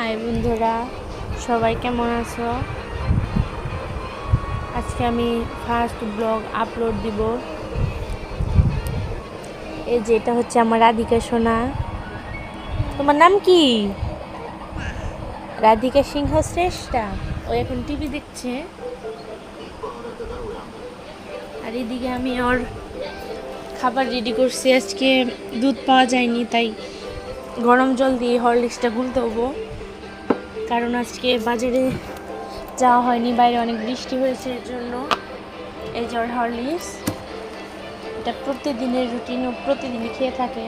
High বন্ধুরা, সবাই কেমন আছো? আজকে আমি ফার্স্ট ব্লগ আপলোড দিব। এই যে এটা হচ্ছে আমার রাধিকা সোনা। তোমার নাম কি? রাধিকা সিংহ শ্রেষ্ঠা। ও এখন টিভি দেখছে। আর এদিকে আমি ওর খাবার রেডি করছি। আজকে দুধ পাওয়া যায়নি, তাই গরম জল দিয়ে হরলিক্সটা গুলতে হবো, কারণ আজকে বাজারে যাওয়া হয়নি, বাইরে অনেক বৃষ্টি হয়েছে, এর জন্য। এই যে হরলিক্স, এটা প্রতিদিনের রুটিন, ও প্রতিদিনই খেয়ে থাকে।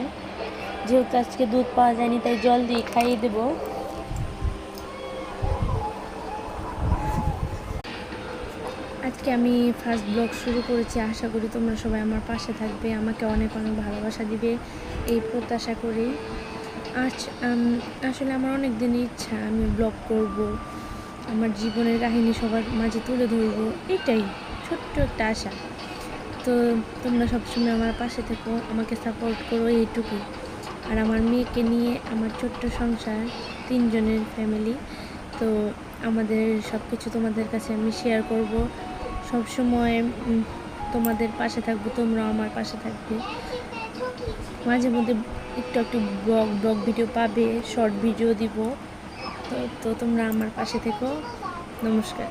যেহেতু আজকে দুধ পাওয়া যায়নি, তাই জল দিয়ে খাইয়ে দেব। আজকে আমি ফার্স্ট ব্লগ শুরু করেছি। আশা করি তোমরা সবাই আমার পাশে থাকবে, আমাকে অনেক অনেক ভালোবাসা দিবে, এই প্রত্যাশা করি। আজ আসলে আমার অনেক দিনের ইচ্ছা, আমি ব্লগ করব, আমার জীবনের কাহিনী সবার মাঝে তুলে ধরব, এটাই ছোট্ট একটা আশা। তো তোমরা সবসময় আমার পাশে থেকো, আমাকে সাপোর্ট করো, এইটুকু। আর আমার মেয়েকে নিয়ে আমার ছোট্ট সংসার, 3 জনের ফ্যামিলি। তো আমাদের সব কিছু তোমাদের কাছে আমি শেয়ার করব। সবসময় তোমাদের পাশে থাকবো, তোমরাও আমার পাশে থাকবে। মাঝে মধ্যে একটু একটু ব্লগ ভিডিও পাবে, শর্ট ভিডিও দিব। তো তোমরা আমার পাশে থেকো। নমস্কার।